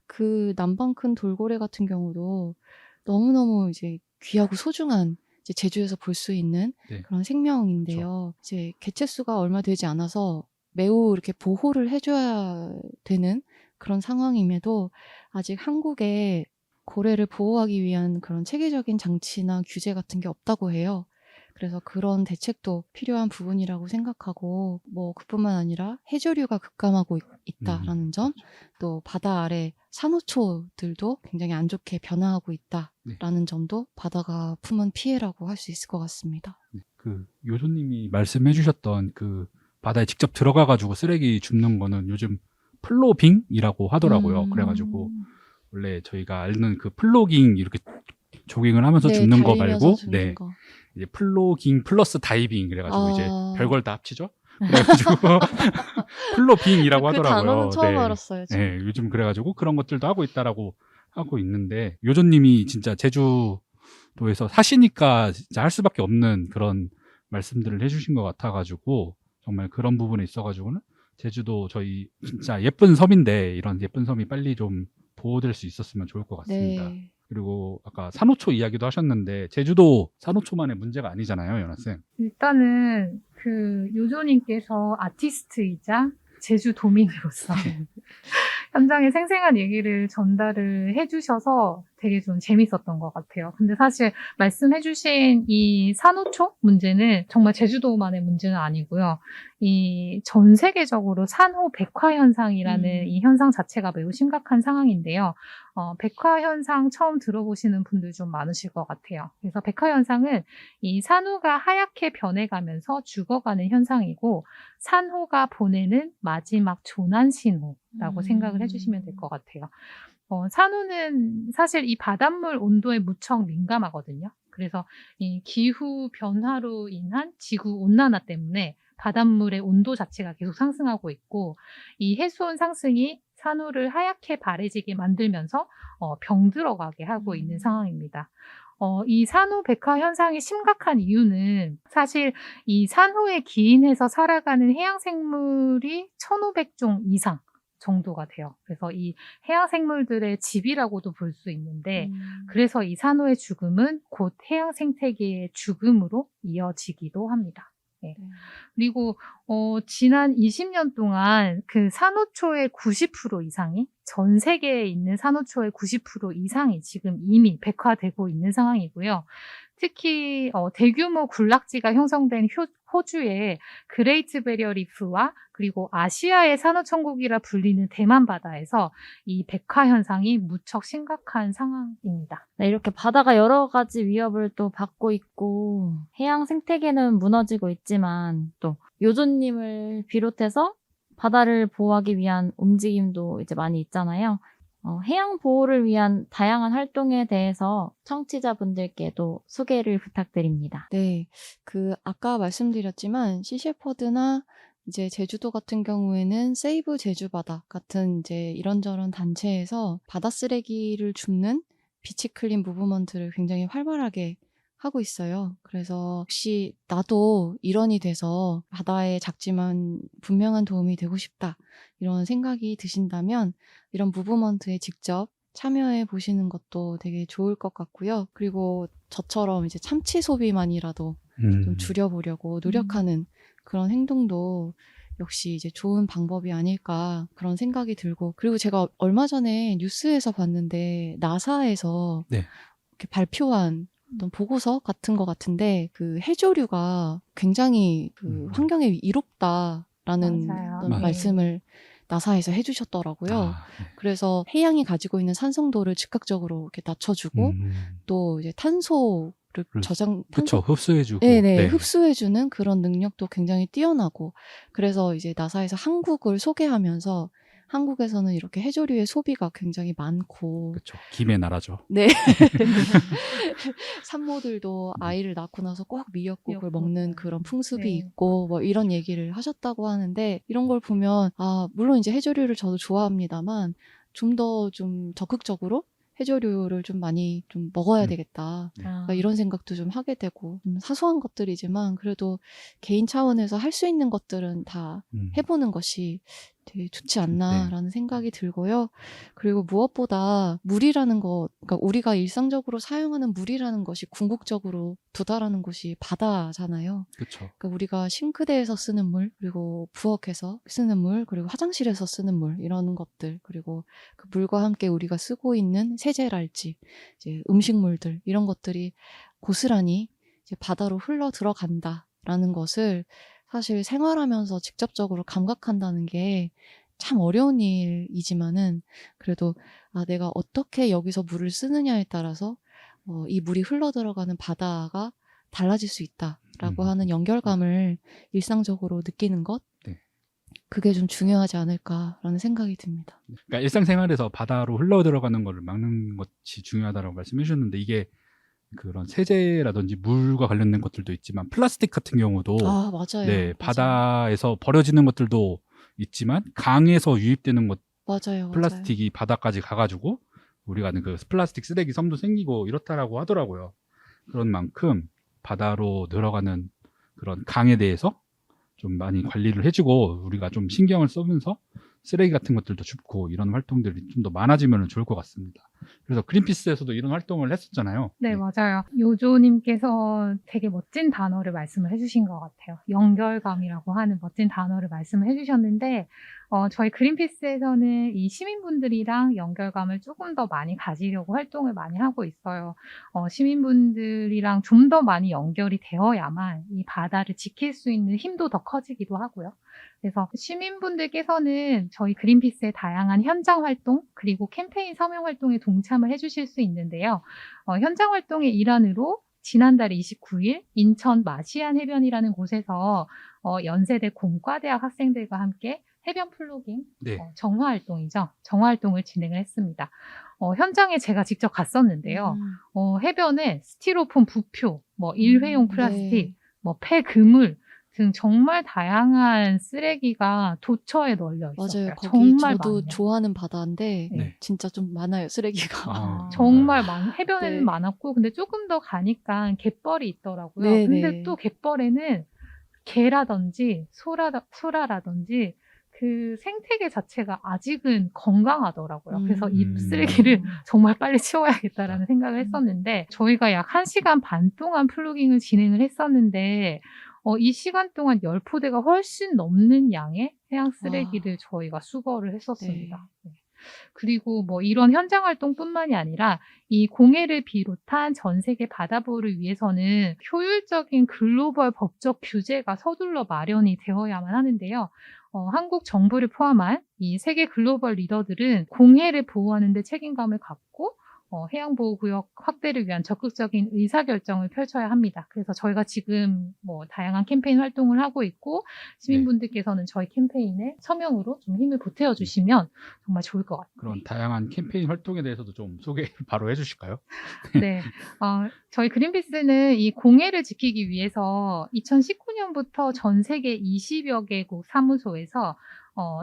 그 남방 큰 돌고래 같은 경우도 너무너무 이제 귀하고 소중한 이제 제주에서 볼 수 있는 그런 생명인데요. 이제 개체수가 얼마 되지 않아서 매우 이렇게 보호를 해줘야 되는 그런 상황임에도 아직 한국에 고래를 보호하기 위한 그런 체계적인 장치나 규제 같은 게 없다고 해요. 그래서 그런 대책도 필요한 부분이라고 생각하고 뭐 그뿐만 아니라 해조류가 급감하고 있다라는 점, 또 바다 아래 산호초들도 굉장히 안 좋게 변화하고 있다라는 점도 바다가 품은 피해라고 할 수 있을 것 같습니다. 그 요조님이 말씀해주셨던 그 바다에 직접 들어가가지고 쓰레기 줍는 거는 요즘 플로빙이라고 하더라고요. 그래가지고 원래 저희가 아는 그 플로깅 이렇게 조깅을 하면서 줍는 거 말고, 이제 플로깅 플러스 다이빙 그래가지고 이제 별걸 다 합치죠. 그래가지고 플로빙이라고 하더라고요. 그 단어는 처음 알았어요. 네, 요즘 그래가지고 그런 것들도 하고 있다라고 하고 있는데 요조님이 진짜 제주도에서 사시니까 진짜 할 수밖에 없는 그런 말씀들을 해주신 것 같아가지고 정말 그런 부분에 있어가지고는 제주도 저희 진짜 예쁜 섬인데 이런 예쁜 섬이 빨리 좀 보호될 수 있었으면 좋을 것 같습니다. 네. 그리고 아까 산호초 이야기도 하셨는데 제주도 산호초만의 문제가 아니잖아요, 연아쌤. 일단은 그 요조님께서 아티스트이자 제주도민으로서 현장의 생생한 얘기를 전달을 해주셔서 되게 좀 재밌었던 것 같아요. 근데 사실 말씀해주신 이 산호초 문제는 정말 제주도만의 문제는 아니고요. 이 전 세계적으로 산호 백화 현상이라는 이 현상 자체가 매우 심각한 상황인데요. 백화 현상 처음 들어보시는 분들 좀 많으실 것 같아요. 그래서 백화 현상은 이 산호가 하얗게 변해가면서 죽어가는 현상이고, 산호가 보내는 마지막 조난 신호라고 생각을 해주시면 될 것 같아요. 산호는 사실 이 바닷물 온도에 무척 민감하거든요. 그래서 이 기후 변화로 인한 지구 온난화 때문에 바닷물의 온도 자체가 계속 상승하고 있고, 이 해수온 상승이 산호를 하얗게 바래지게 만들면서 병들어가게 하고 있는 상황입니다. 이 산호 백화 현상이 심각한 이유는 사실 이 산호에 기인해서 살아가는 해양 생물이 1,500종 이상 정도가 돼요. 그래서 이 해양 생물들의 집이라고도 볼 수 있는데, 그래서 이 산호의 죽음은 곧 해양 생태계의 죽음으로 이어지기도 합니다. 네. 그리고 지난 20년 동안 그 산호초의 90% 이상이, 전 세계에 있는 산호초의 90% 이상이 지금 이미 백화되고 있는 상황이고요. 특히 대규모 군락지가 형성된 호주의 그레이트 베리어 리프와 그리고 아시아의 산호천국이라 불리는 대만 바다에서 이 백화 현상이 무척 심각한 상황입니다. 네, 이렇게 바다가 여러 가지 위협을 또 받고 있고 해양 생태계는 무너지고 있지만 또 요조님을 비롯해서 바다를 보호하기 위한 움직임도 이제 많이 있잖아요. 해양 보호를 위한 다양한 활동에 대해서 청취자분들께도 소개를 부탁드립니다. 네, 아까 말씀드렸지만 시셰퍼드나 이제 제주도 같은 경우에는 세이브 제주바다 같은 이제 이런저런 단체에서 바다 쓰레기를 줍는 비치 클린 무브먼트를 굉장히 활발하게 하고 있어요. 그래서 혹시 나도 일원이 돼서 바다에 작지만 분명한 도움이 되고 싶다, 이런 생각이 드신다면 이런 무브먼트에 직접 참여해 보시는 것도 되게 좋을 것 같고요. 그리고 저처럼 이제 참치 소비만이라도 좀 줄여보려고 노력하는 그런 행동도 역시 이제 좋은 방법이 아닐까, 그런 생각이 들고, 그리고 제가 얼마 전에 뉴스에서 봤는데 나사에서 네. 이렇게 발표한 어떤 보고서 같은 것 같은데, 그 해조류가 굉장히 환경에 이롭다라는 맞아요. 어떤 맞아요. 말씀을 나사에서 해주셨더라고요. 네. 그래서 해양이 가지고 있는 산성도를 즉각적으로 이렇게 낮춰주고, 또 이제 탄소를 그렇죠. 흡수해주고. 네네, 네. 흡수해주는 그런 능력도 굉장히 뛰어나고, 그래서 이제 나사에서 한국을 소개하면서 한국에서는 이렇게 해조류의 소비가 굉장히 많고, 그렇죠. 김의 나라죠. 네. 산모들도 아이를 낳고 나서 꼭 미역국을 먹는 그런 풍습이 네. 있고, 뭐 이런 얘기를 하셨다고 하는데, 이런 걸 보면, 물론 이제 해조류를 저도 좋아합니다만, 좀 더 좀 적극적으로 해조류를 좀 많이 좀 먹어야 되겠다. 그러니까 이런 생각도 좀 하게 되고, 사소한 것들이지만 그래도 개인 차원에서 할 수 있는 것들은 다 해보는 것이 되게 좋지 않나라는 생각이 들고요. 그리고 무엇보다 물이라는 것, 그러니까 우리가 일상적으로 사용하는 물이라는 것이 궁극적으로 도달하는 곳이 바다잖아요. 그렇죠. 그러니까 우리가 싱크대에서 쓰는 물, 그리고 부엌에서 쓰는 물, 그리고 화장실에서 쓰는 물, 이런 것들, 그리고 그 물과 함께 우리가 쓰고 있는 세제랄지 이제 음식물들, 이런 것들이 고스란히 이제 바다로 흘러 들어간다라는 것을 사실 생활하면서 직접적으로 감각한다는 게 참 어려운 일이지만은, 그래도 내가 어떻게 여기서 물을 쓰느냐에 따라서 이 물이 흘러 들어가는 바다가 달라질 수 있다라고 하는 연결감을 일상적으로 느끼는 것, 네. 그게 좀 중요하지 않을까라는 생각이 듭니다. 그러니까 일상생활에서 바다로 흘러 들어가는 것을 막는 것이 중요하다고 말씀해 주셨는데, 이게 그런 세제라든지 물과 관련된 것들도 있지만 플라스틱 같은 경우도 맞아요. 네, 맞아요. 바다에서 버려지는 것들도 있지만 강에서 유입되는 것, 맞아요. 플라스틱이 바다까지 가가지고 우리가 아는 그 플라스틱 쓰레기 섬도 생기고 이렇다라고 하더라고요. 그런 만큼 바다로 들어가는 그런 강에 대해서 좀 많이 관리를 해주고 우리가 좀 신경을 써면서 쓰레기 같은 것들도 줍고 이런 활동들이 좀 더 많아지면 좋을 것 같습니다. 그래서 그린피스에서도 이런 활동을 했었잖아요. 네, 맞아요. 요조님께서 되게 멋진 단어를 말씀을 해주신 것 같아요. 연결감이라고 하는 멋진 단어를 말씀을 해주셨는데, 저희 그린피스에서는 이 시민분들이랑 연결감을 조금 더 많이 가지려고 활동을 많이 하고 있어요. 시민분들이랑 좀 더 많이 연결이 되어야만 이 바다를 지킬 수 있는 힘도 더 커지기도 하고요. 그래서 시민분들께서는 저희 그린피스의 다양한 현장 활동 그리고 캠페인 서명 활동에 동참을 해주실 수 있는데요. 현장 활동의 일환으로 지난달 29일 인천 마시안 해변이라는 곳에서 연세대 공과대학 학생들과 함께 해변 플로깅 네. 정화활동이죠. 정화활동을 진행을 했습니다. 현장에 제가 직접 갔었는데요. 해변에 스티로폼 부표, 일회용 플라스틱, 네. 폐그물 등 정말 다양한 쓰레기가 도처에 널려 있었어요. 맞아요. 거기 정말 저도 많네요. 좋아하는 바다인데 네. 진짜 좀 많아요, 쓰레기가. 아, 정말 해변에는 네. 많았고, 근데 조금 더 가니까 갯벌이 있더라고요. 네, 근데 네. 또 갯벌에는 개라든지 소라라든지 그 생태계 자체가 아직은 건강하더라고요. 그래서 이 쓰레기를 정말 빨리 치워야겠다라는 생각을 했었는데, 저희가 약 1시간 반 동안 플로깅을 진행을 했었는데, 이 시간 동안 10포대가 훨씬 넘는 양의 해양 쓰레기를 저희가 수거를 했었습니다. 네. 그리고 이런 현장 활동뿐만이 아니라 이 공해를 비롯한 전 세계 바다 보호를 위해서는 효율적인 글로벌 법적 규제가 서둘러 마련이 되어야만 하는데요. 한국 정부를 포함한 이 세계 글로벌 리더들은 공해를 보호하는 데 책임감을 갖고 해양보호구역 확대를 위한 적극적인 의사결정을 펼쳐야 합니다. 그래서 저희가 지금 다양한 캠페인 활동을 하고 있고, 시민분들께서는 저희 캠페인에 서명으로 좀 힘을 보태어 주시면 정말 좋을 것 같아요. 그런 다양한 캠페인 활동에 대해서도 좀 소개를 바로 해주실까요? 네. 저희 그린피스는 이 공해를 지키기 위해서 2019년부터 전 세계 20여 개국 사무소에서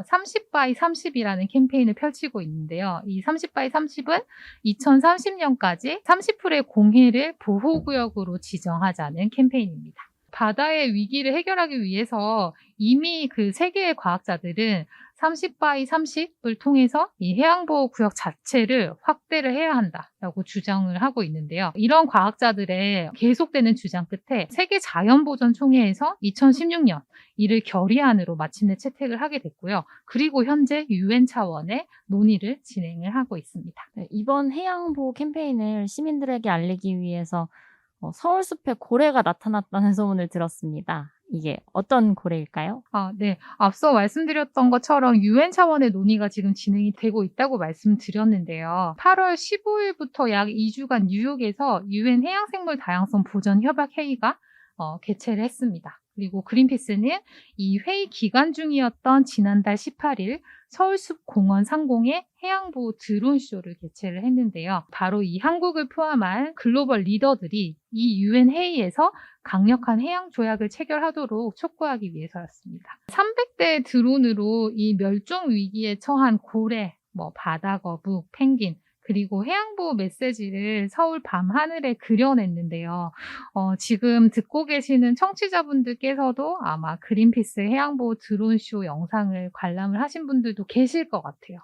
30 x 30이라는 캠페인을 펼치고 있는데요. 이 30 x 30은 2030년까지 30%의 공해를 보호구역으로 지정하자는 캠페인입니다. 바다의 위기를 해결하기 위해서 이미 그 세계의 과학자들은 30 x 30을 통해서 이 해양보호구역 자체를 확대를 해야 한다라고 주장을 하고 있는데요. 이런 과학자들의 계속되는 주장 끝에 세계자연보전총회에서 2016년 이를 결의안으로 마침내 채택을 하게 됐고요. 그리고 현재 UN 차원의 논의를 진행을 하고 있습니다. 네, 이번 해양보호 캠페인을 시민들에게 알리기 위해서 서울숲에 고래가 나타났다는 소문을 들었습니다. 이게 어떤 고래일까요? 네. 앞서 말씀드렸던 것처럼 UN 차원의 논의가 지금 진행이 되고 있다고 말씀드렸는데요. 8월 15일부터 약 2주간 뉴욕에서 UN 해양생물 다양성 보전 협약 회의가 개최를 했습니다. 그리고 그린피스는 이 회의 기간 중이었던 지난달 18일 서울숲 공원 상공에 해양보호 드론쇼를 개최를 했는데요. 바로 이 한국을 포함한 글로벌 리더들이 이 UN 회의에서 강력한 해양 조약을 체결하도록 촉구하기 위해서였습니다. 300대 드론으로 이 멸종 위기에 처한 고래, 바다거북, 펭귄, 그리고 해양보호 메시지를 서울 밤하늘에 그려냈는데요. 지금 듣고 계시는 청취자분들께서도 아마 그린피스 해양보호 드론쇼 영상을 관람을 하신 분들도 계실 것 같아요.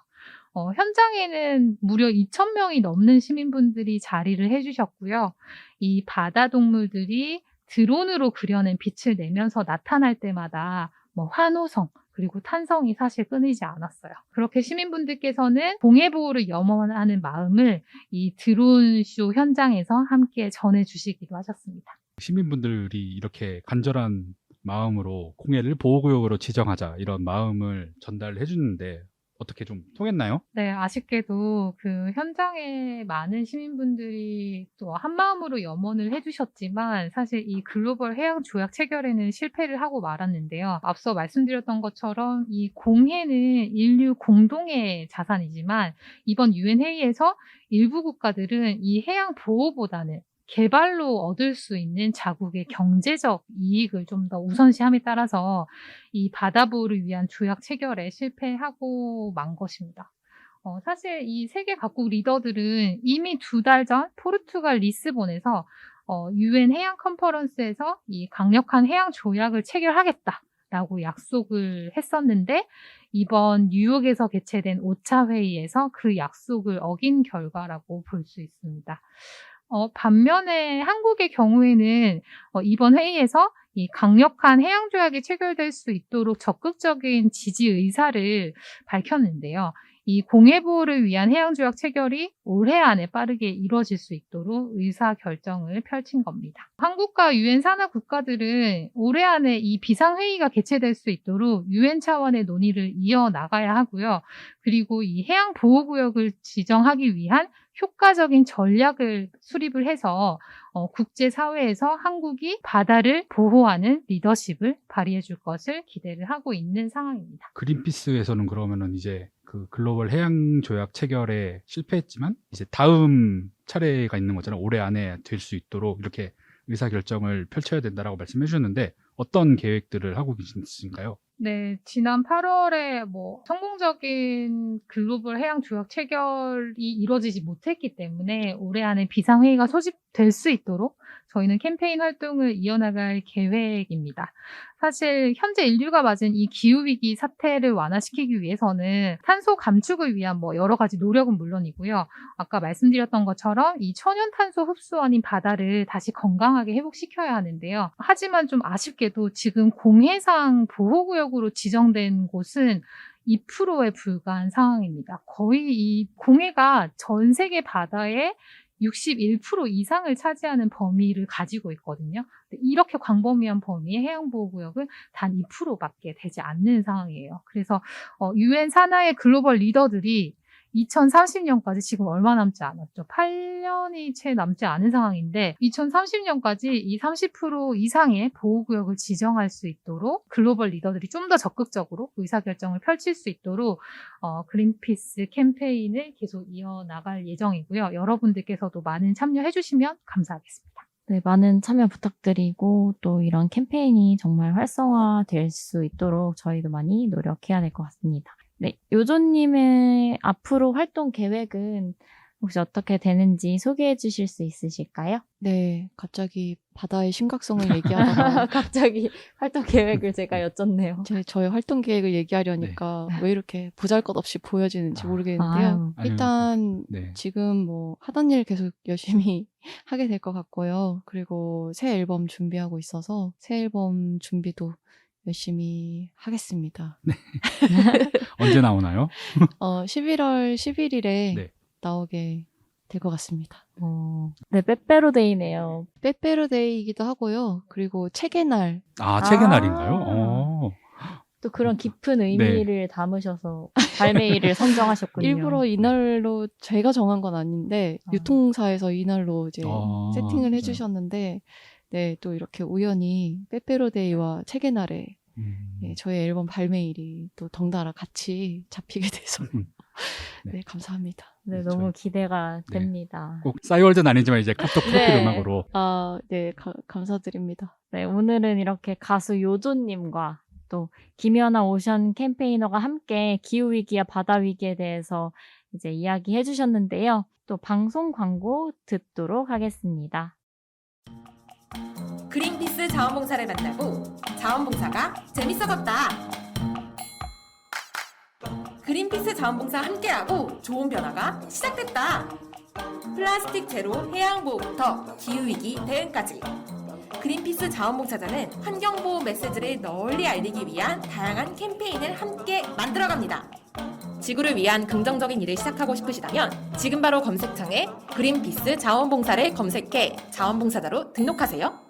현장에는 무려 2,000명이 넘는 시민분들이 자리를 해주셨고요. 이 바다 동물들이 드론으로 그려낸 빛을 내면서 나타날 때마다 환호성, 그리고 탄성이 사실 끊이지 않았어요. 그렇게 시민분들께서는 공해보호를 염원하는 마음을 이 드론쇼 현장에서 함께 전해주시기도 하셨습니다. 시민분들이 이렇게 간절한 마음으로 공해를 보호구역으로 지정하자 이런 마음을 전달해 주는데 어떻게 좀 통했나요? 네, 아쉽게도 그 현장에 많은 시민분들이 또 한마음으로 염원을 해주셨지만 사실 이 글로벌 해양 조약 체결에는 실패를 하고 말았는데요. 앞서 말씀드렸던 것처럼 이 공해는 인류 공동의 자산이지만 이번 UN 회의에서 일부 국가들은 이 해양 보호보다는 개발로 얻을 수 있는 자국의 경제적 이익을 좀 더 우선시함에 따라서 이 바다 보호를 위한 조약 체결에 실패하고 만 것입니다. 사실 이 세계 각국 리더들은 이미 2달 전 포르투갈 리스본에서 UN 해양 컨퍼런스에서 이 강력한 해양 조약을 체결하겠다라고 약속을 했었는데 이번 뉴욕에서 개최된 5차 회의에서 그 약속을 어긴 결과라고 볼 수 있습니다. 반면에 한국의 경우에는 이번 회의에서 이 강력한 해양 조약이 체결될 수 있도록 적극적인 지지 의사를 밝혔는데요. 이 공해 보호를 위한 해양 조약 체결이 올해 안에 빠르게 이루어질 수 있도록 의사 결정을 펼친 겁니다. 한국과 유엔 산하 국가들은 올해 안에 이 비상 회의가 개최될 수 있도록 유엔 차원의 논의를 이어나가야 하고요. 그리고 이 해양 보호 구역을 지정하기 위한 효과적인 전략을 수립을 해서 국제 사회에서 한국이 바다를 보호하는 리더십을 발휘해 줄 것을 기대를 하고 있는 상황입니다. 그린피스에서는 그러면은 이제 그 글로벌 해양 조약 체결에 실패했지만 이제 다음 차례가 있는 거잖아요. 올해 안에 될 수 있도록 이렇게 의사 결정을 펼쳐야 된다라고 말씀해 주셨는데 어떤 계획들을 하고 계신가요? 네, 지난 8월에 성공적인 글로벌 해양 조약 체결이 이루어지지 못했기 때문에 올해 안에 비상회의가 소집될 수 있도록 저희는 캠페인 활동을 이어나갈 계획입니다. 사실 현재 인류가 맞은 이 기후위기 사태를 완화시키기 위해서는 탄소 감축을 위한 여러 가지 노력은 물론이고요. 아까 말씀드렸던 것처럼 이 천연탄소 흡수원인 바다를 다시 건강하게 회복시켜야 하는데요. 하지만 좀 아쉽게도 지금 공해상 보호구역으로 지정된 곳은 2%에 불과한 상황입니다. 거의 이 공해가 전 세계 바다의 61% 이상을 차지하는 범위를 가지고 있거든요. 이렇게 광범위한 범위의 해양보호구역은 단 2%밖에 되지 않는 상황이에요. 그래서 유엔 산하의 글로벌 리더들이 2030년까지 지금 얼마 남지 않았죠. 8년이 채 남지 않은 상황인데 2030년까지 이 30% 이상의 보호구역을 지정할 수 있도록 글로벌 리더들이 좀 더 적극적으로 의사결정을 펼칠 수 있도록 그린피스 캠페인을 계속 이어나갈 예정이고요. 여러분들께서도 많은 참여해 주시면 감사하겠습니다. 네, 많은 참여 부탁드리고 또 이런 캠페인이 정말 활성화될 수 있도록 저희도 많이 노력해야 될 것 같습니다. 네, 요조님의 앞으로 활동 계획은 혹시 어떻게 되는지 소개해 주실 수 있으실까요? 네, 갑자기 바다의 심각성을 얘기하다가 갑자기 활동 계획을 제가 여쭙네요. 저의 활동 계획을 얘기하려니까 왜 이렇게 보잘것없이 보여지는지 모르겠는데요. 아유. 일단 네. 지금 하던 일 계속 열심히 하게 될 것 같고요. 그리고 새 앨범 준비하고 있어서 새 앨범 준비도 열심히 하겠습니다. 언제 나오나요? 11월 11일에 네. 나오게 될 것 같습니다. 네, 빼빼로데이네요. 빼빼로데이이기도 하고요. 그리고 책의 날. 책의 아. 날인가요? 또 그런 깊은 의미를 담으셔서 발매일을 선정하셨군요. 일부러 이날로 제가 정한 건 아닌데 유통사에서 이날로 이제 세팅을 진짜요? 해주셨는데 네, 또 이렇게 우연히 빼빼로데이와 책의 날에 네, 저의 앨범 발매일이 또 덩달아 같이 잡히게 돼서 네, 감사합니다. 네, 네, 너무 저희- 기대가 네. 됩니다. 꼭 싸이월드는 아니지만 이제 카톡 프로필 네. 음악으로 네, 감사드립니다. 네, 오늘은 이렇게 가수 요조님과 또 김연아 오션 캠페이너가 함께 기후위기와 바다위기에 대해서 이제 이야기해 주셨는데요. 또 방송 광고 듣도록 하겠습니다. 그린피스 자원봉사를 만나고 자원봉사가 재밌어졌다. 그린피스 자원봉사 함께하고 좋은 변화가 시작됐다. 플라스틱 제로 해양보호부터 기후위기 대응까지. 그린피스 자원봉사자는 환경보호 메시지를 널리 알리기 위한 다양한 캠페인을 함께 만들어갑니다. 지구를 위한 긍정적인 일을 시작하고 싶으시다면 지금 바로 검색창에 그린피스 자원봉사를 검색해 자원봉사자로 등록하세요.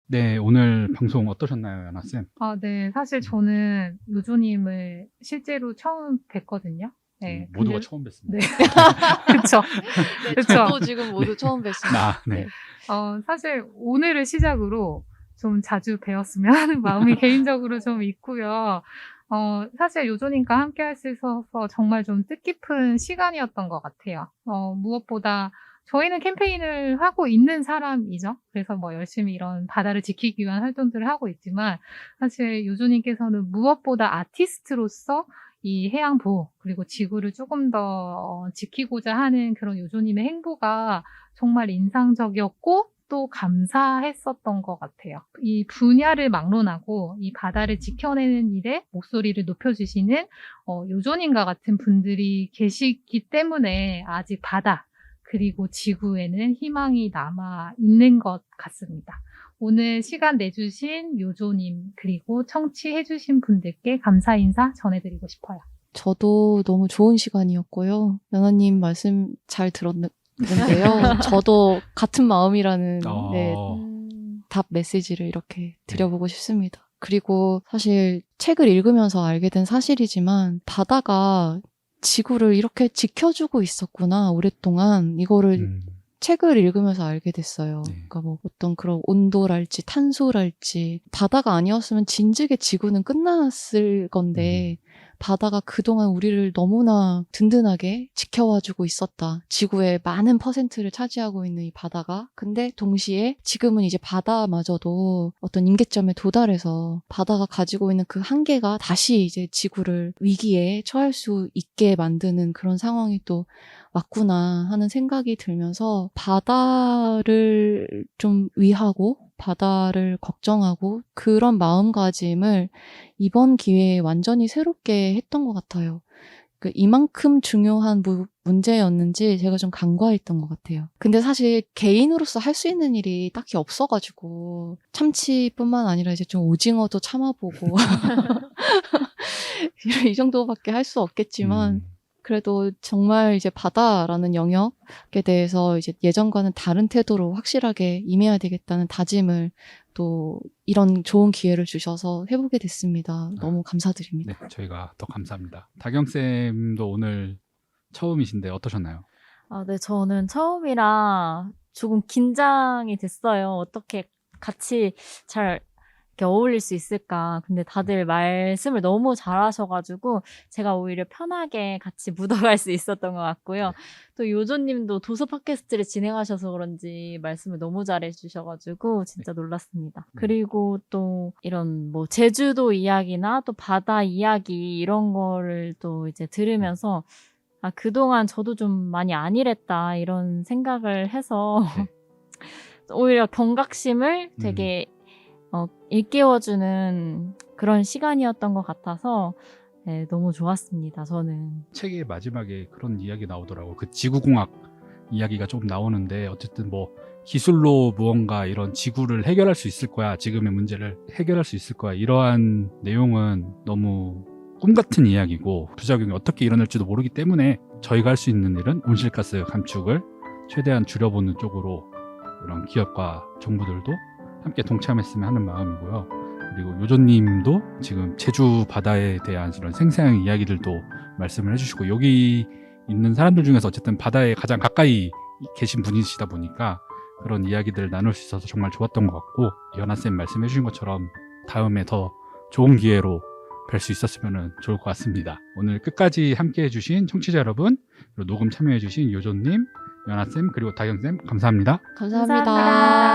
네, 오늘 방송 어떠셨나요, 연아쌤? 네, 사실 저는 요조님을 실제로 처음 뵀거든요. 네, 모두가 근데- 처음 뵀습니다. 네. 그쵸. 네, 그쵸. 저도 지금 모두 처음 뵀습니다. 네. 사실 오늘을 시작으로 좀 자주 배웠으면 하는 마음이 개인적으로 좀 있고요. 사실 요조님과 함께 할 수 있어서 정말 좀 뜻깊은 시간이었던 것 같아요. 무엇보다 저희는 캠페인을 하고 있는 사람이죠. 그래서 열심히 이런 바다를 지키기 위한 활동들을 하고 있지만 사실 요조님께서는 무엇보다 아티스트로서 이 해양 보호 그리고 지구를 조금 더 지키고자 하는 그런 요조님의 행보가 정말 인상적이었고 또 감사했었던 것 같아요. 이 분야를 막론하고 이 바다를 지켜내는 일에 목소리를 높여주시는 요조님과 같은 분들이 계시기 때문에 아직 바다 그리고 지구에는 희망이 남아 있는 것 같습니다. 오늘 시간 내주신 요조님 그리고 청취해주신 분들께 감사 인사 전해드리고 싶어요. 저도 너무 좋은 시간이었고요. 연아님 말씀 잘 들었는데요. 저도 같은 마음이라는 네, 답 메시지를 이렇게 드려보고 싶습니다. 그리고 사실 책을 읽으면서 알게 된 사실이지만 바다가 지구를 이렇게 지켜주고 있었구나, 오랫동안. 이거를 책을 읽으면서 알게 됐어요. 네. 그러니까 뭐 어떤 그런 온도랄지 탄소랄지 바다가 아니었으면 진즉에 지구는 끝났을 건데 바다가 그동안 우리를 너무나 든든하게 지켜와주고 있었다. 지구의 많은 퍼센트를 차지하고 있는 이 바다가. 근데 동시에 지금은 이제 바다마저도 어떤 임계점에 도달해서 바다가 가지고 있는 그 한계가 다시 이제 지구를 위기에 처할 수 있게 만드는 그런 상황이 또 왔구나 하는 생각이 들면서 바다를 좀 위하고 바다를 걱정하고 그런 마음가짐을 이번 기회에 완전히 새롭게 했던 것 같아요. 이만큼 중요한 문제였는지 제가 좀 간과했던 것 같아요. 근데 사실 개인으로서 할 수 있는 일이 딱히 없어가지고 참치뿐만 아니라 이제 좀 오징어도 참아보고 이 정도밖에 할 수 없겠지만 그래도 정말 이제 바다라는 영역에 대해서 이제 예전과는 다른 태도로 확실하게 임해야 되겠다는 다짐을 또 이런 좋은 기회를 주셔서 해보게 됐습니다. 너무 감사드립니다. 네, 저희가 더 감사합니다. 다경쌤도 오늘 처음이신데 어떠셨나요? 네, 저는 처음이라 조금 긴장이 됐어요. 어떻게 같이 잘 이렇게 어울릴 수 있을까. 근데 다들 말씀을 너무 잘하셔가지고 제가 오히려 편하게 같이 묻어갈 수 있었던 것 같고요. 또 요조님도 도서 팟캐스트를 진행하셔서 그런지 말씀을 너무 잘해주셔가지고 진짜 놀랐습니다. 그리고 또 이런 뭐 제주도 이야기나 또 바다 이야기 이런 거를 또 이제 들으면서 그동안 저도 좀 많이 안일했다 이런 생각을 해서 오히려 경각심을 되게 일깨워주는 그런 시간이었던 것 같아서 네, 너무 좋았습니다. 저는 책의 마지막에 그런 이야기 나오더라고. 그 지구공학 이야기가 조금 나오는데 어쨌든 뭐 기술로 무언가 이런 지구를 해결할 수 있을 거야. 지금의 문제를 해결할 수 있을 거야. 이러한 내용은 너무 꿈 같은 이야기고 부작용이 어떻게 일어날지도 모르기 때문에 저희가 할 수 있는 일은 온실가스 감축을 최대한 줄여보는 쪽으로 이런 기업과 정부들도 함께 동참했으면 하는 마음이고요. 그리고 요조님도 지금 제주 바다에 대한 그런 생생한 이야기들도 말씀을 해주시고 여기 있는 사람들 중에서 어쨌든 바다에 가장 가까이 계신 분이시다 보니까 그런 이야기들을 나눌 수 있어서 정말 좋았던 것 같고 연아쌤 말씀해 주신 것처럼 다음에 더 좋은 기회로 뵐 수 있었으면 좋을 것 같습니다. 오늘 끝까지 함께 해주신 청취자 여러분 그리고 녹음 참여해 주신 요조님, 연아쌤 그리고 다경쌤 감사합니다. 감사합니다. 감사합니다.